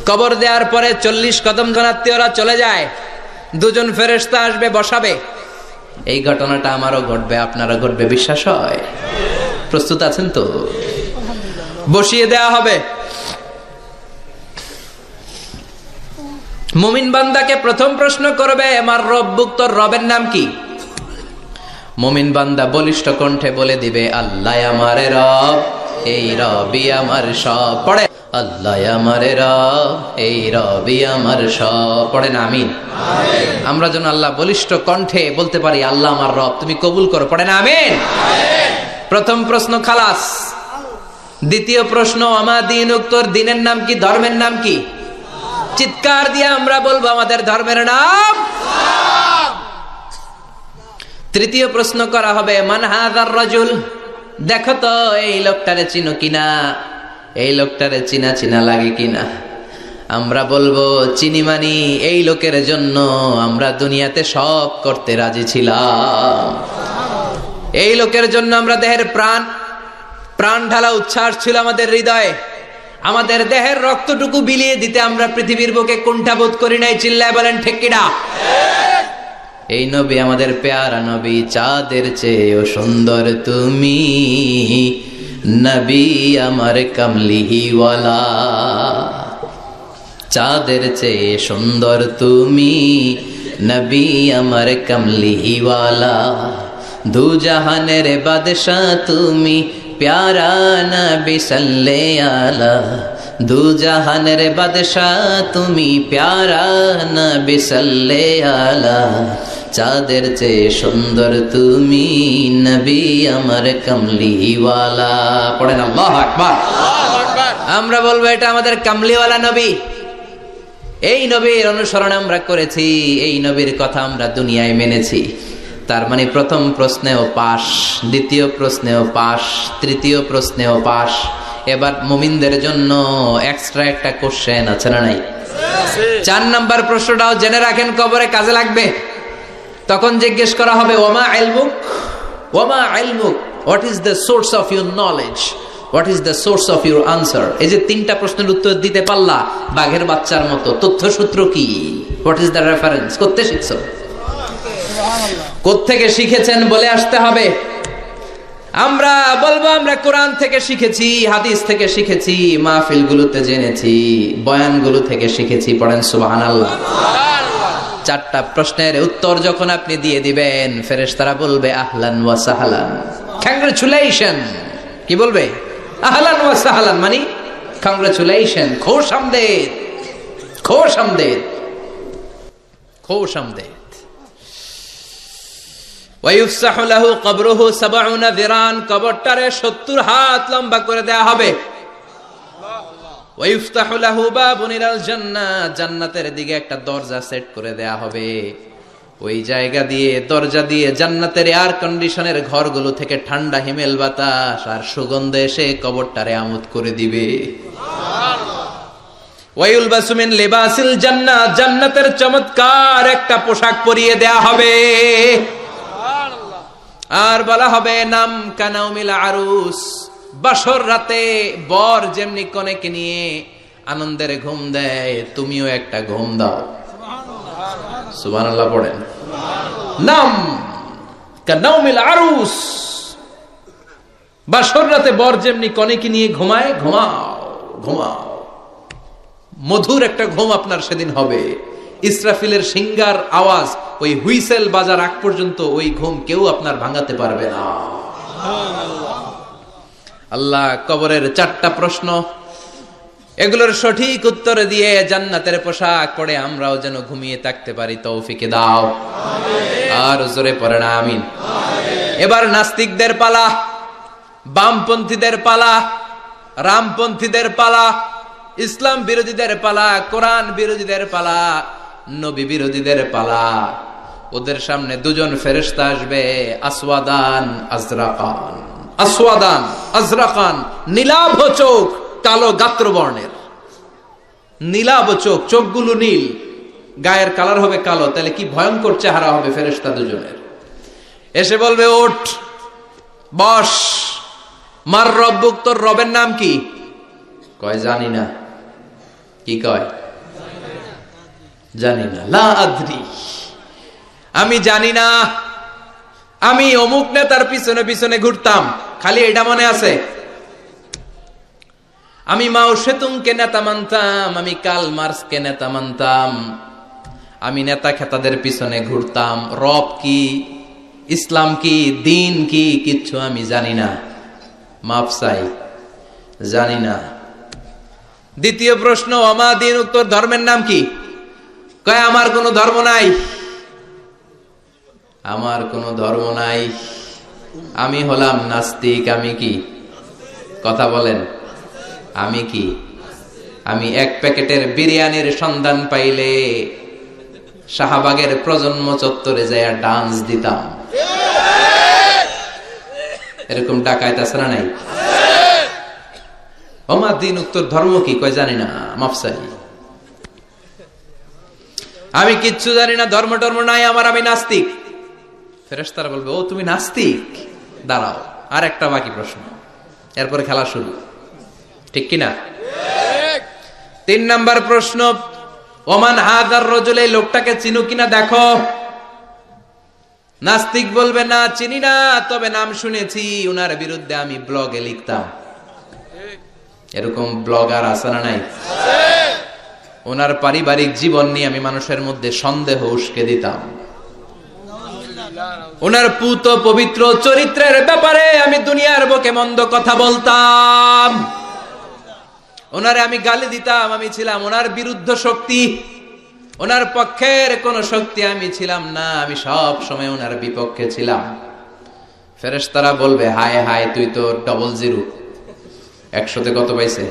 কবর দেওয়ার পরে 40 কদম ধনাত্মীয়রা চলে যায়, দুজন ফেরেশতা আসবে, বসাবে। এই ঘটনাটা আমারও ঘটবে, আপনারও ঘটবে, বিশ্বাস হয়? প্রস্তুত আছেন তো? বসিয়ে দেয়া হবে। মুমিন বান্দাকে প্রথম প্রশ্ন করবে, আমার রব্বুক, তোর রবের নাম কি? মুমিন বান্দা বলিষ্ঠ কণ্ঠে বলে দিবে, আল্লাহ আমারে রব, এই রবি আমার সব। পড়ে, আল্লাহ আমারে রব, এই রবি আমার সব। পড়েন আমিন। আমরা যেন আল্লাহ বলিষ্ঠ কণ্ঠে বলতে পারি, আল্লাহ আমার রব, তুমি কবুল করো। পড়েন আমিন। প্রথম প্রশ্ন খালাস। দ্বিতীয় প্রশ্ন, আমা দীনুক, তোর দিনের নাম কি, ধর্মের নাম কি? চিৎকার দিয়ে আমরা বলবো, আমাদের ধর্মের নাম। তৃতীয় প্রশ্ন করা হবে, মান হাযার রাজুল, দেখো তো এই লোকটারে চিনো কিনা, এই লোকটারে চিনা চিনা লাগে কিনা। আমরা বলবো, চিনি মানি, এই লোকের জন্য আমরা দুনিয়াতে সব করতে রাজি ছিলাম। এই লোকের জন্য আমরা দেহের প্রাণ ঢালা উচ্ছ্বাস ছিল আমাদের হৃদয়ে। আমাদের দেহের রক্তটুকু বিলিয়ে দিতে আমরা পৃথিবীর বুকে কুণ্ঠাবোধ করি নাই। চিল্লায় বলেন ঠিক কিনা? এই নবী আমাদের পেয়ারা নবী, চাঁদের চেয়েও সুন্দর তুমি নবী আমার কামলিওয়ালা। চাঁদের চেয়ে সুন্দর তুমি নবী আমার কামলিওয়ালা। দু জাহানের বাদশাহ তুমি প্যারা নবী সাল্লে আলা। দু জাহানের বাদশাহ তুমি প্যারা নবী সাল্লে আলা। চাঁদের চেয়ে সুন্দর তুমি নবী আমার কামলিওয়ালা। পড়েন আল্লাহু আকবার। আমরা বলবো, এটা আমাদের কামলিওয়ালা নবী। এই নবীর অনুসরণ আমরা করেছি, এই নবীর কথা আমরা দুনিয়ায় মেনেছি। তার মানে প্রথম প্রশ্নেও পাস, দ্বিতীয় প্রশ্নেও পাস, তৃতীয় প্রশ্নেও পাস। এবার মুমিনদের জন্য এক্সট্রা একটা কোশ্চেন আছে না নাই? 4 নাম্বার প্রশ্নটাও জেনে রাখেন, কবরে কাজে লাগবে। তখন জিজ্ঞেস করা হবে, ওমা ইলমুক, ওমা ইলমুক, what is the source of your knowledge, what is the source of your answer. এই যে 3টা প্রশ্নের উত্তর দিতে পারলা বাঘের বাচ্চার মতো, তথ্যসূত্র কি, হোয়াট ইজ দ্য রেফারেন্স, করতে শিখছো, কোত্থেকে শিখেছেন বলে আসতে হবে। আমরা বলবো, আমরা কোরআন থেকে শিখেছি, হাদিস থেকে শিখেছি, মাহফিলগুলোতে জেনেছি, বয়ানগুলো থেকে শিখেছি। পড়েন সুবহানাল্লাহ। 4টা প্রশ্নের উত্তর যখন আপনি দিয়ে দিবেন, ফেরেশতারা বলবে আহলান ওয়া সাহলান, কংগ্রাচুলেশন। কি বলবে? আহলান ওয়া সাহলান, মানে কংগ্রাচুলেশন, খোশ আমদেদ, খোশ আমদেদ, খোশ আমদেদ। ওয়ায়ুফসাহু লাহু কবরুহু 70 যিরান, কবরটারে 70 হাত লম্বা করে দেয়া হবে। ওয়ায়ুফতাহু লাহু বাবুন ইলাল জান্নাহ, জান্নাতের দিকে একটা দরজা সেট করে দেয়া হবে। ওই জায়গা দিয়ে, দরজা দিয়ে জান্নাতের এয়ার কন্ডিশনের ঘরগুলো থেকে ঠান্ডা হিমেল বাতাস আর সুগন্ধ এসে কবরটারে আমোদ করে দিবে। ওয়ায়ুলবাসু মিন লিবাসিল জান্নাহ, জান্নাতের চমৎকার একটা পোশাক পরিয়ে দেয়া হবে। আর বলা হবে, নাম কানাউমিল আরুস, বাসর রাতে বর যেমনি কনেকে নিয়ে আনন্দের ঘুম দেয়, তুমিও একটা ঘুম দাও। সুবহানাল্লাহ পড়েন। নাম কানাউমিল আরুস, বাসর রাতে বর যেমনি কনেকে নিয়ে ঘুমায়, ঘুমাও ঘুমাও। মধুর একটা ঘুম আপনার সেদিন হবে। ইসরাফিলের সিঙ্গার আওয়াজ, ওই হুইসেল বাজার আগ পর্যন্ত ওই ঘুম কেউ আপনার ভাঙাতে পারবে না। আল্লাহ কবরের 4টা প্রশ্ন, এগুলোর সঠিক উত্তর দিয়ে জান্নাতের পোশাক পরে আমরাও যেন ঘুমিয়ে থাকতে পারি, তৌফিকে দাও। আর জোরে পড়েন আমিন। এবার নাস্তিকদের পালা, বামপন্থীদের পালা, রামপন্থীদের পালা, ইসলাম বিরোধীদের পালা, কোরআন বিরোধীদের পালা, নবী বিরোধীদের পালা। ওদের সামনে 2জন ফেরেশতা আসবে, আসওয়াদান আজরাকান, আসওয়াদান আজরাকান, নীলাভ চোখ, কালো গাত্র বর্ণের। নীলাভ চোখ, চোখগুলো নীল, গায়ের কালার হবে কালো। তাহলে কি ভয়ঙ্কর চেহারা হবে ফেরেশতা 2জনের। এসে বলবে, ওঠ, বস। মার রব্বুক, তোর রবের নাম কি? কয় জানি না। কি কয়? জানি না। লা আদ্রি, আমি জানি না। আমি অমুক নেতার পিছনে পিছনে ঘুরতাম, খালি এটা মনে আছে। আমি মাও সেতুংকে নেতা মানতাম, আমি কার্ল মার্কসকে নেতা মানতাম, আমি নেতা খেতাদের পিছনে ঘুরতাম। রব কি, ইসলাম কি, দিন কি, কিচ্ছু আমি জানি না। মাফ চাই, জানি না। দ্বিতীয় প্রশ্ন, ওমা দিন, উত্তর ধর্মের নাম কি? কয় আমার কোনো ধর্ম নাই, আমার কোনো ধর্ম নাই, আমি হলাম নাস্তিক। আমি কি? কথা বলেন, আমি কি? আমি এক প্যাকেটের বিরিয়ানির সন্ধান পাইলে শাহবাগের প্রজন্ম চত্বরে যায় ডান্স দিতাম। এরকম ডাকায় তাছাড়া নাই। ওমা দিন, উত্তর ধর্ম কি? কয় জানি না, মাফ চাই, আমি কিচ্ছু জানি না, ধর্ম টর্ম নাই আমার, আমি নাস্তিক। ফেরেশতারা বলবে, ও তুমি নাস্তিক, দাঁড়াও, আর একটা বাকি প্রশ্ন, এরপরে খেলা শুরু। ঠিক কিনা? 3 নাম্বার প্রশ্ন, ওমান হাদার রাজুল, এই লোকটাকে চিনো কিনা দেখো। নাস্তিক বলবে না, চিনি না, তবে নাম শুনেছি, উনার বিরুদ্ধে আমি ব্লগে লিখতাম। এরকম ব্লগার আছে না নাই? ওনার পারিবারিক জীবন নিয়ে আমি মানুষের মধ্যে সন্দেহ উস্কে দিতাম। ওনার পুত পবিত্র চরিত্রের ব্যাপারে আমি দুনিয়ার বুকে মন্দ কথা বলতাম। ওনারে আমি গালি দিতাম, আমি ছিলাম ওনার বিরুদ্ধ শক্তি, ওনার পক্ষের কোন শক্তি আমি ছিলাম না, আমি সব সময় ওনার বিপক্ষে ছিলাম। ফেরেশতারা বলবে, হায় হায়, তুই তো 00, 100তে কত পাইছে?